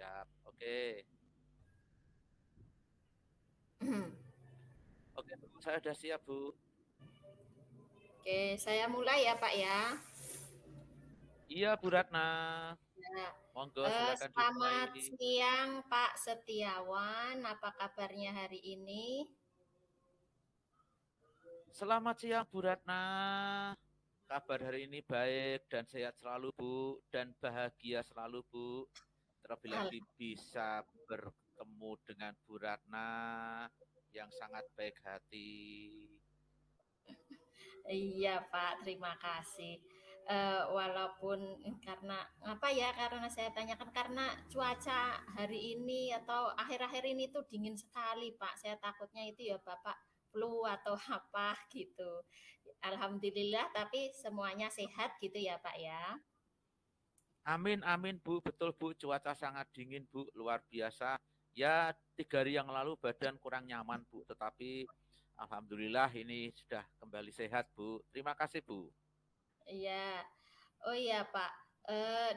Siap. Oke. Oke, Bu. Saya sudah siap, Bu. Oke, saya mulai ya Pak ya. Iya, Bu Ratna. Nah, Monggo silakan dimulai. selamat siang Pak Setiawan, apa kabarnya hari ini? Selamat siang, Bu Ratna. Kabar hari ini baik dan sehat selalu, Bu. Dan bahagia selalu, Bu. Terlebih Al- lagi bisa bertemu dengan Bu Ratna yang sangat baik hati. iya Pak, terima kasih. Walaupun karena apa ya? Karena saya tanyakan karena cuaca hari ini atau akhir-akhir ini tuh dingin sekali Pak. Saya takutnya itu ya Bapak flu atau apa gitu. Alhamdulillah, tapi semuanya sehat gitu ya Pak ya. Amin, amin, Bu. Betul, Bu. Cuaca sangat dingin, Bu. Luar biasa. Ya, 3 hari yang lalu badan kurang nyaman, Bu. Tetapi Alhamdulillah ini sudah kembali sehat, Bu. Terima kasih, Bu. Iya. Oh iya Pak,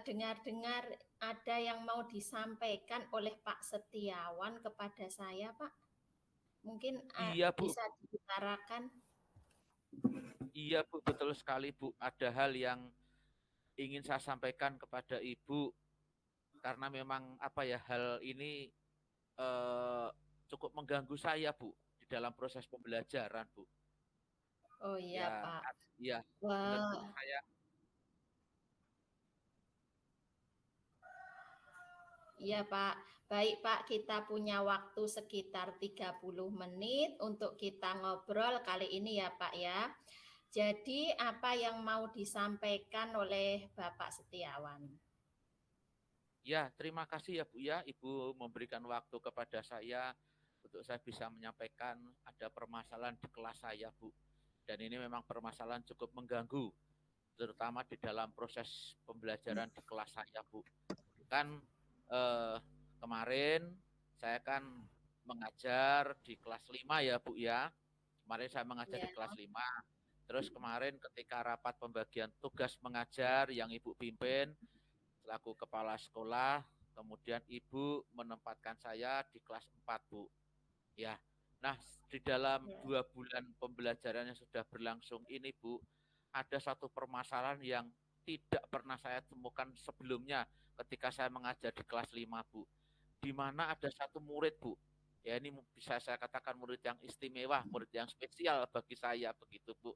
dengar-dengar ada yang mau disampaikan oleh Pak Setiawan kepada saya Pak. Mungkin Iya, Bu. bisa diutarakan. Iya, Bu. Betul sekali, Bu. Ada hal yang ingin saya sampaikan kepada Ibu. Karena memang apa ya, hal ini eh, cukup mengganggu saya, Bu. Di dalam proses pembelajaran, Bu. Oh iya Ya, Pak. iya. Benar, Bu. Wah, iya Pak. Baik Pak, kita punya waktu sekitar 30 menit untuk kita ngobrol kali ini ya Pak ya. Jadi apa yang mau disampaikan oleh Bapak Setiawan? Ya, terima kasih ya Bu ya, Ibu memberikan waktu kepada saya untuk saya bisa menyampaikan ada permasalahan di kelas saya, Bu. Dan ini memang permasalahan cukup mengganggu, terutama di dalam proses pembelajaran di kelas saya, Bu. Kan eh, kemarin saya kan mengajar di kelas 5 ya, Bu ya. Kemarin saya mengajar Ya, di kelas 5. Terus kemarin ketika rapat pembagian tugas mengajar yang Ibu pimpin, selaku kepala sekolah, kemudian Ibu menempatkan saya di kelas 4, Bu. Ya. Nah, di dalam ya, 2 bulan pembelajaran yang sudah berlangsung ini, Bu, ada satu permasalahan yang tidak pernah saya temukan sebelumnya ketika saya mengajar di kelas 5, Bu. Di mana ada satu murid, Bu. Ya, ini bisa saya katakan murid yang istimewa, murid yang spesial bagi saya begitu, Bu.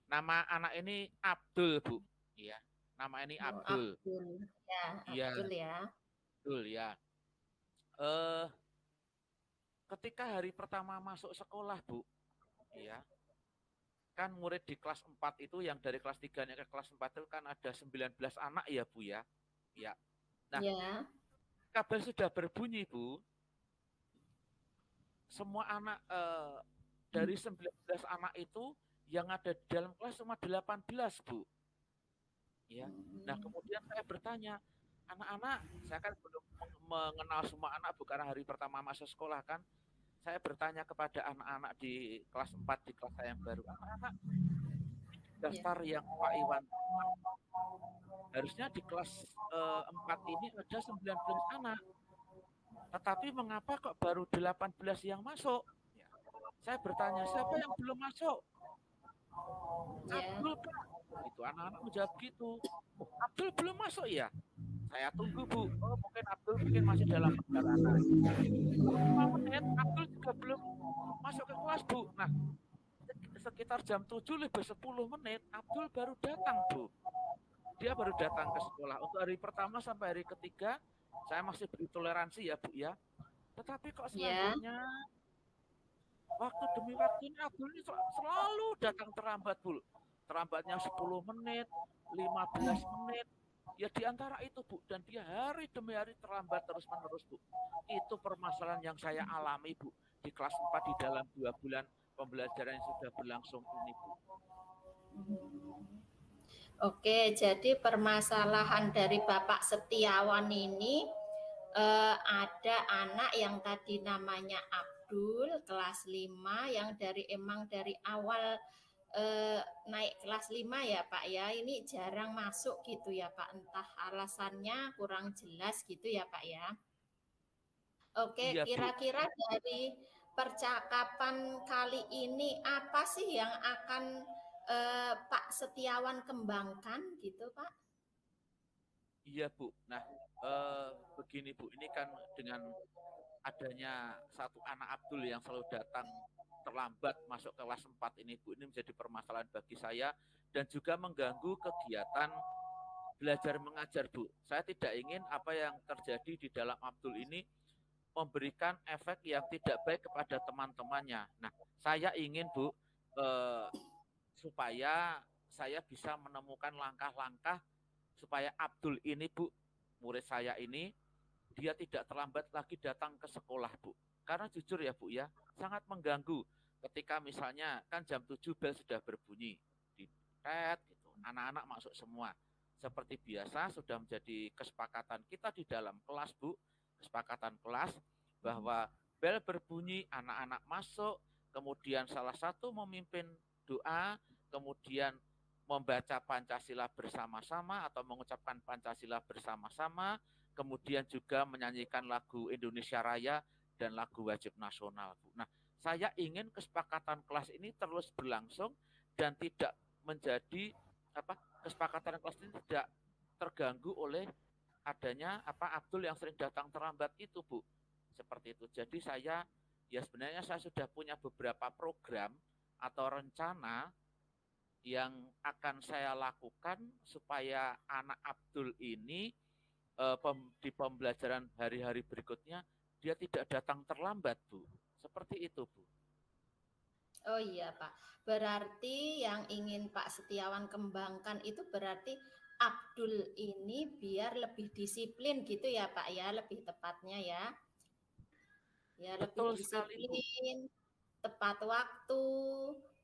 Nama anak ini Abdul, Bu. Iya, nama ini oh, Abdul. Abdul. Ya, Iya, Abdul ya. betul ya. Eh, ketika hari pertama masuk sekolah, Bu, ya, kan murid di kelas 4 itu yang dari kelas 3 ke kelas 4 itu kan ada 19 anak ya, Bu ya. Ya. Nah, Ya, kabar sudah berbunyi, Bu. Semua anak dari 19 anak itu yang ada di dalam kelas cuma 18, Bu. Ya. Nah, kemudian saya bertanya, anak-anak, saya kan belum mengenal semua anak, Bu, karena hari pertama masuk sekolah kan. Saya bertanya kepada anak-anak di kelas 4 di kelas saya yang baru, anak-anak ya, daftar yang Pak Iwan harusnya di kelas 4 ini ada 19 anak, tetapi mengapa kok baru 18 yang masuk? Ya. Saya bertanya, siapa yang belum masuk? ya, Abdul, Pak. Itu anak-anak menjawab gitu. Oh, Abdul belum masuk ya? Saya tunggu, Bu. Oh, mungkin Abdul mungkin masih dalam perjalanan. 5 menit, Abdul juga belum masuk ke kelas, Bu. Nah, sekitar jam 7 lebih 10 menit, Abdul baru datang, Bu. Dia baru datang ke sekolah. Untuk hari pertama sampai hari ketiga, saya masih beri toleransi ya, Bu ya. Tetapi kok ya, selanjutnya, waktu demi waktu ini Abdul ini selalu datang terlambat, Bu. Terlambatnya 10 menit, 15 menit. Ya di antara itu, Bu. Dan dia hari demi hari terlambat terus-menerus, Bu. Itu permasalahan yang saya alami, Bu. Di kelas 4 di dalam 2 bulan pembelajaran yang sudah berlangsung ini, Bu. oke. Jadi permasalahan dari Bapak Setiawan ini ada anak yang tadi namanya Abdul kelas 5 yang emang dari awal naik kelas 5 ya Pak ya. Ini jarang masuk gitu ya Pak. Entah alasannya kurang jelas gitu ya Pak ya. Oke, Iya Bu. kira-kira dari percakapan kali ini apa sih yang akan Pak Setiawan kembangkan gitu, Pak? Iya Bu. Nah, begini Bu, ini kan dengan adanya satu anak Abdul yang selalu datang terlambat masuk kelas 4 ini Bu, ini menjadi permasalahan bagi saya dan juga mengganggu kegiatan belajar mengajar Bu. Saya tidak ingin apa yang terjadi di dalam Abdul ini memberikan efek yang tidak baik kepada teman-temannya. Nah, saya ingin Bu, eh, supaya saya bisa menemukan langkah-langkah supaya Abdul ini Bu, murid saya ini, dia tidak terlambat lagi datang ke sekolah Bu. Karena jujur ya Bu ya, sangat mengganggu ketika misalnya kan jam 7 bel sudah berbunyi di tet gitu. Anak-anak masuk semua. Seperti biasa sudah menjadi kesepakatan kita di dalam kelas Bu, kesepakatan kelas bahwa bel berbunyi, anak-anak masuk, kemudian salah satu memimpin doa, kemudian membaca Pancasila bersama-sama atau mengucapkan Pancasila bersama-sama, kemudian juga menyanyikan lagu Indonesia Raya dan lagu wajib nasional. Nah, saya ingin kesepakatan kelas ini terus berlangsung dan tidak menjadi apa kesepakatan kelas ini tidak terganggu oleh adanya Abdul yang sering datang terlambat itu Bu, seperti itu. Jadi ya sebenarnya saya sudah punya beberapa program atau rencana yang akan saya lakukan supaya anak Abdul ini di pembelajaran hari-hari berikutnya dia tidak datang terlambat Bu, seperti itu Bu. Oh iya Pak, berarti yang ingin Pak Setiawan kembangkan itu berarti Abdul ini biar lebih disiplin gitu ya Pak ya, lebih tepatnya ya. Ya lebih Betul sekali Bu. disiplin, tepat waktu,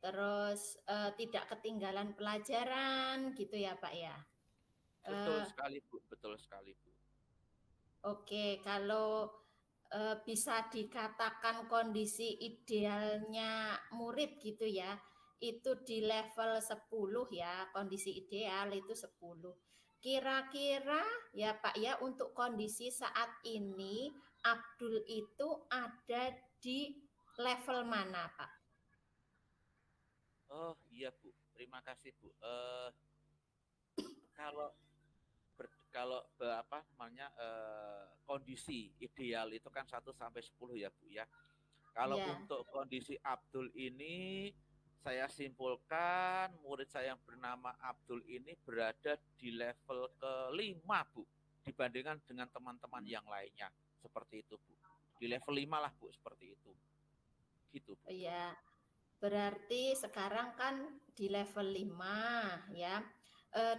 terus tidak ketinggalan pelajaran gitu ya Pak ya. Betul Eh, sekali Bu, betul sekali Bu. oke, kalau bisa dikatakan kondisi idealnya murid gitu ya, itu di level 10 ya, kondisi ideal itu 10. Kira-kira ya Pak ya untuk kondisi saat ini Abdul itu ada di level mana Pak? Oh iya Bu, terima kasih Bu. Kalau kalau apa namanya kondisi ideal itu kan 1 sampai 10 ya Bu ya. Kalau Ya. untuk kondisi Abdul ini, saya simpulkan murid saya yang bernama Abdul ini berada di level kelima, Bu, dibandingkan dengan teman-teman yang lainnya. Seperti itu, Bu. Di level 5 lah, Bu, seperti itu. Gitu, Bu. Ya, berarti sekarang kan di level 5 ya.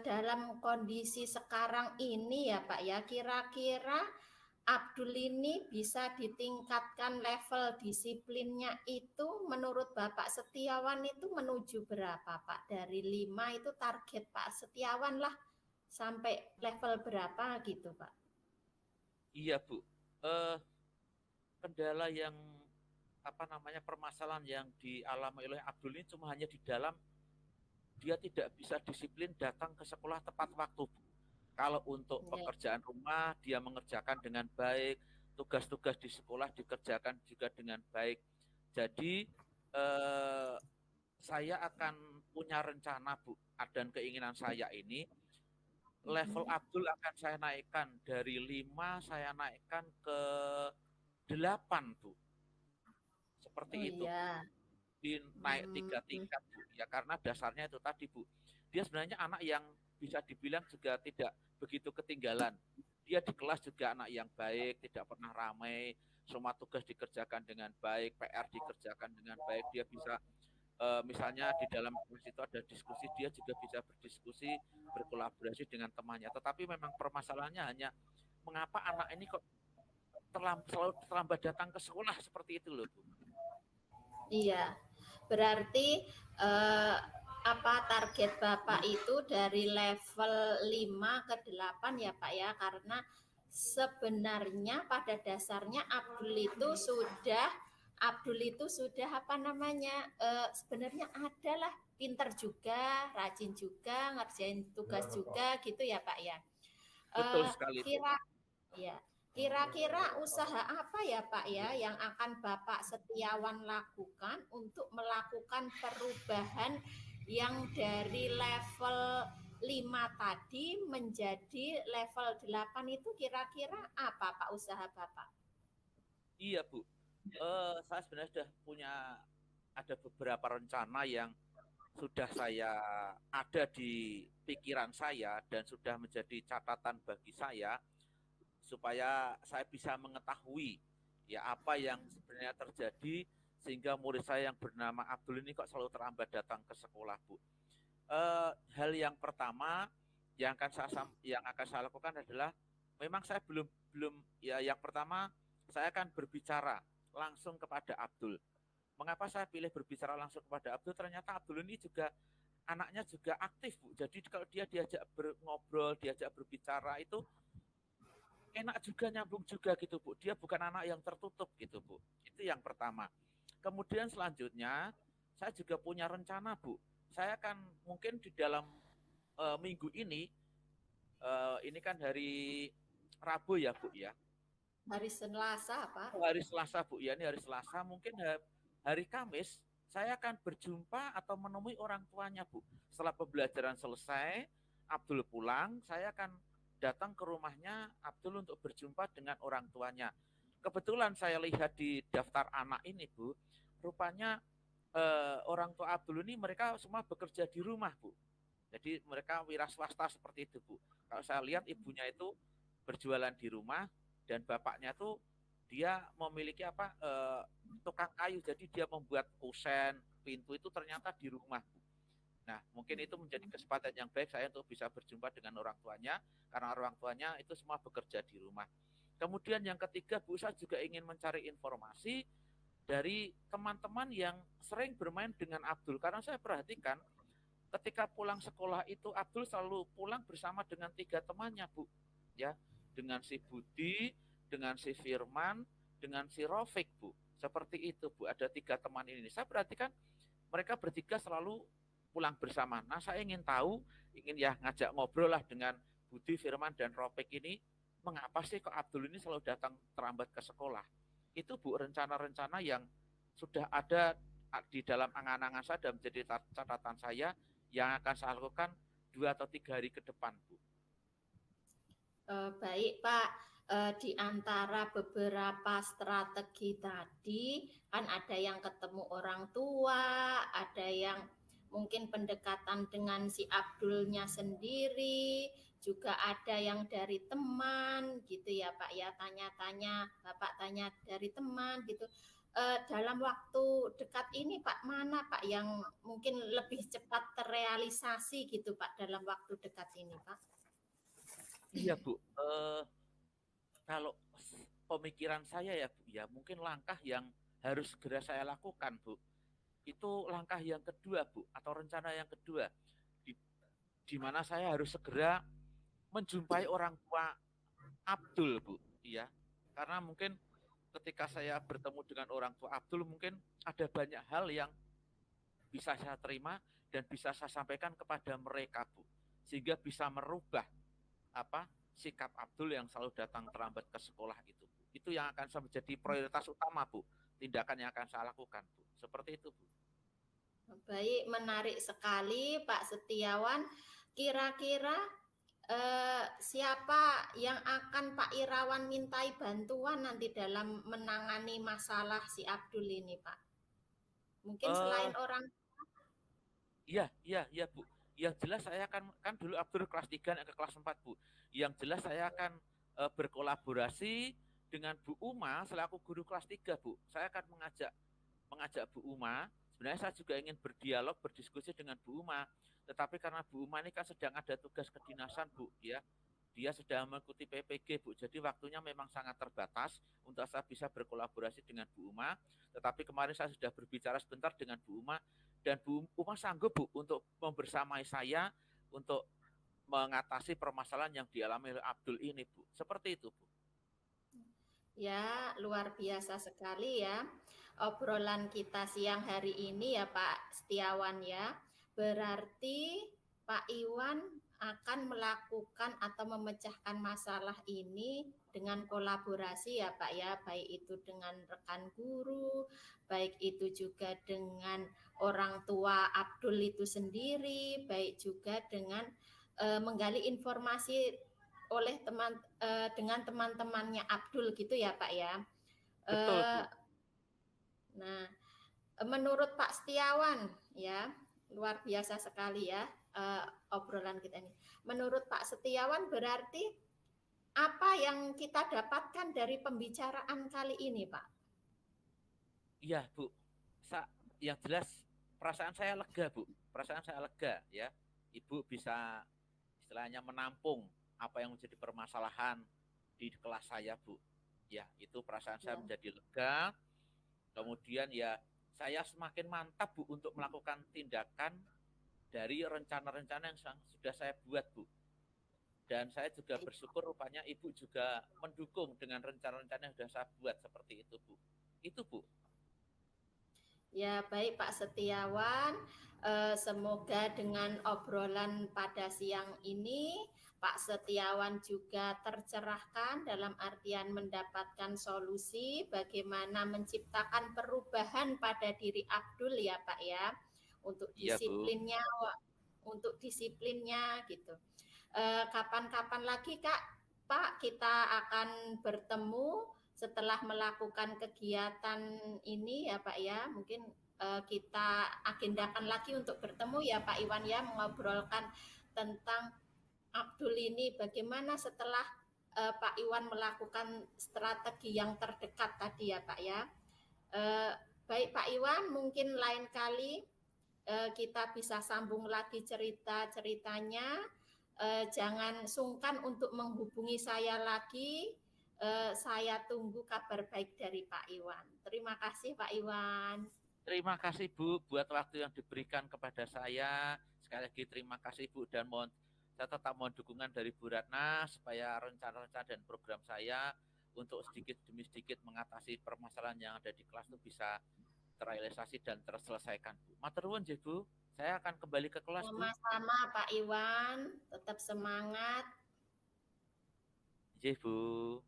Dalam kondisi sekarang ini ya Pak ya, kira-kira Abdul ini bisa ditingkatkan level disiplinnya itu menurut Bapak Setiawan itu menuju berapa Pak? Dari 5 itu target Pak Setiawan lah sampai level berapa gitu Pak? Iya, Bu. Eh, kendala yang apa namanya permasalahan yang dialami oleh Abdul ini cuma hanya di dalam dia tidak bisa disiplin datang ke sekolah tepat waktu. Kalau untuk Ya. pekerjaan rumah dia mengerjakan dengan baik, tugas-tugas di sekolah dikerjakan juga dengan baik. Jadi saya akan punya rencana Bu dan keinginan saya ini level Abdul akan saya naikkan dari 5 saya naikkan ke 8 Bu. Seperti Oh itu Bu. iya. Di naik 3 tingkat Bu. Ya karena dasarnya itu tadi Bu. Dia sebenarnya anak yang bisa dibilang juga tidak begitu ketinggalan. Dia di kelas juga anak yang baik, tidak pernah ramai, semua tugas dikerjakan dengan baik, PR dikerjakan dengan baik, dia bisa misalnya di dalam kelas itu ada diskusi, dia juga bisa berdiskusi, berkolaborasi dengan temannya. Tetapi memang permasalahannya hanya mengapa anak ini kok selalu terlambat datang ke sekolah seperti itu loh Bu. Iya, berarti eh, apa target Bapak itu dari level 5 ke 8 ya Pak ya, karena sebenarnya pada dasarnya Abdul itu sudah apa namanya sebenarnya adalah pinter juga, rajin juga, ngerjain tugas juga gitu ya Pak ya. Betul Eh, sekali Bu. kira ya Kira-kira usaha apa ya Pak ya yang akan Bapak Setiawan lakukan untuk melakukan perubahan yang dari level 5 tadi menjadi level 8 itu kira-kira apa Pak usaha Bapak? Iya, Bu. Saya sebenarnya sudah punya ada beberapa rencana yang sudah saya ada di pikiran saya dan sudah menjadi catatan bagi saya supaya saya bisa mengetahui ya apa yang sebenarnya terjadi sehingga murid saya yang bernama Abdul ini kok selalu terlambat datang ke sekolah, Bu. Hal yang pertama yang akan saya lakukan adalah memang saya belum belum ya yang pertama saya akan berbicara langsung kepada Abdul. Mengapa saya pilih berbicara langsung kepada Abdul? Ternyata Abdul ini juga anaknya juga aktif, Bu. Jadi kalau dia diajak ngobrol, diajak berbicara itu enak juga, nyambung juga gitu, Bu. Dia bukan anak yang tertutup gitu, Bu. Itu yang pertama. Kemudian selanjutnya saya juga punya rencana, Bu. Saya akan mungkin di dalam minggu ini kan hari Rabu ya, Bu ya. Hari Selasa Pak? Hari Selasa, Bu ya, ini hari Selasa. Mungkin hari Kamis saya akan berjumpa atau menemui orang tuanya, Bu. Setelah pembelajaran selesai, Abdul pulang, saya akan datang ke rumahnya Abdul untuk berjumpa dengan orang tuanya. Kebetulan saya lihat di daftar anak ini, Bu, rupanya orang tua Abdul ini mereka semua bekerja di rumah, Bu. Jadi mereka wira swasta seperti itu, Bu. Kalau saya lihat ibunya itu berjualan di rumah dan bapaknya tuh dia memiliki tukang kayu. Jadi dia membuat kusen, pintu itu ternyata di rumah, Bu. Nah, mungkin itu menjadi kesempatan yang baik saya untuk bisa berjumpa dengan orang tuanya karena orang tuanya itu semua bekerja di rumah. Kemudian yang ketiga, Bu, saya juga ingin mencari informasi dari teman-teman yang sering bermain dengan Abdul karena saya perhatikan ketika pulang sekolah itu Abdul selalu pulang bersama dengan 3 temannya, Bu. Ya, dengan si Budi, dengan si Firman, dengan si Rofik, Bu. Seperti itu, Bu. Ada 3 teman ini. Saya perhatikan mereka bertiga selalu pulang bersama. Nah, saya ingin tahu, ingin ya ngajak ngobrol lah dengan Budi, Firman, dan Rofik ini. Mengapa sih kok Abdul ini selalu datang terlambat ke sekolah? Itu, Bu, rencana-rencana yang sudah ada di dalam angan-angan saya dan menjadi catatan saya yang akan saya lakukan 2 atau 3 hari ke depan, Bu. Baik Pak, di antara beberapa strategi tadi kan ada yang ketemu orang tua, ada yang mungkin pendekatan dengan si Abdulnya sendiri, juga ada yang dari teman gitu ya Pak ya, tanya-tanya, Bapak tanya dari teman gitu. Dalam waktu dekat ini Pak, mana Pak yang mungkin lebih cepat terrealisasi gitu Pak dalam waktu dekat ini Pak? Iya, Bu. Kalau pemikiran saya ya, Bu, ya mungkin langkah yang harus segera saya lakukan, Bu. Itu langkah yang kedua, Bu, atau rencana yang kedua. Di, di mana saya harus segera menjumpai orang tua Abdul, Bu. Iya. Karena mungkin ketika saya bertemu dengan orang tua Abdul, mungkin ada banyak hal yang bisa saya terima dan bisa saya sampaikan kepada mereka, Bu. Sehingga bisa merubah sikap Abdul yang selalu datang terlambat ke sekolah itu, Bu. Itu yang akan menjadi prioritas utama, Bu. Tindakan yang akan saya lakukan, Bu. Seperti itu, Bu. Baik, menarik sekali Pak Setiawan. Kira-kira siapa yang akan Pak Irawan mintai bantuan nanti dalam menangani masalah si Abdul ini, Pak? Mungkin Eh, selain orang. iya, Bu. Yang jelas saya kan dulu Abdul kelas 3 ke kelas 4, Bu. Yang jelas saya akan berkolaborasi dengan Bu Uma selaku guru kelas 3, Bu. Saya akan mengajak Bu Uma. Sebenarnya saya juga ingin berdialog, berdiskusi dengan Bu Uma. Tetapi karena Bu Uma ini kan sedang ada tugas kedinasan, Bu, ya. Dia sedang mengikuti PPG, Bu. Jadi waktunya memang sangat terbatas untuk saya bisa berkolaborasi dengan Bu Uma. Tetapi kemarin saya sudah berbicara sebentar dengan Bu Uma dan Bu Uma sanggup, Bu, untuk membersamai saya untuk mengatasi permasalahan yang dialami oleh Abdul ini, Bu. Seperti itu, Bu. Ya, luar biasa sekali ya obrolan kita siang hari ini ya Pak Setiawan ya. Berarti Pak Iwan akan melakukan atau memecahkan masalah ini dengan kolaborasi ya Pak ya, baik itu dengan rekan guru, baik itu juga dengan orang tua Abdul itu sendiri, baik juga dengan menggali informasi oleh dengan teman-temannya Abdul gitu ya Pak ya. Betul, Eh, Bu. nah, menurut Pak Setiawan ya, luar biasa sekali ya uh, obrolan kita ini. Menurut Pak Setiawan berarti apa yang kita dapatkan dari pembicaraan kali ini, Pak? Iya, Bu. Sa yang jelas perasaan saya lega, Bu. Perasaan saya lega ya. Ibu bisa istilahnya menampung apa yang menjadi permasalahan di kelas saya, Bu. Ya, itu perasaan saya Ya. menjadi lega. Kemudian ya saya semakin mantap, Bu, untuk melakukan tindakan dari rencana-rencana yang sudah saya buat, Bu. Dan saya juga bersyukur rupanya Ibu juga mendukung dengan rencana-rencana yang sudah saya buat seperti itu, Bu. Itu, Bu. Ya, baik Pak Setiawan. Semoga dengan obrolan pada siang ini, Pak Setiawan juga tercerahkan dalam artian mendapatkan solusi bagaimana menciptakan perubahan pada diri Abdul ya Pak ya, untuk Iya, Bu. disiplinnya gitu. Kapan-kapan lagi Kak, Pak, kita akan bertemu setelah melakukan kegiatan ini ya Pak ya. Mungkin kita agendakan lagi untuk bertemu ya Pak Iwan ya, mengobrolkan tentang Abdul ini bagaimana setelah Pak Iwan melakukan strategi yang terdekat tadi ya Pak ya. Uh, Baik Pak Iwan, mungkin lain kali kita bisa sambung lagi cerita-ceritanya. Jangan sungkan untuk menghubungi saya lagi. Saya tunggu kabar baik dari Pak Iwan. Terima kasih Pak Iwan. Terima kasih, Bu, buat waktu yang diberikan kepada saya. Sekali lagi terima kasih, Bu, dan saya tetap mohon dukungan dari Bu Ratna supaya rencana-rencana dan program saya untuk sedikit demi sedikit mengatasi permasalahan yang ada di kelas itu bisa terrealisasi dan terselesaikan, Bu. Matur nuwun, Bu. Saya akan kembali ke kelas, Bu. Sama-sama Pak Iwan, tetap semangat. Bu.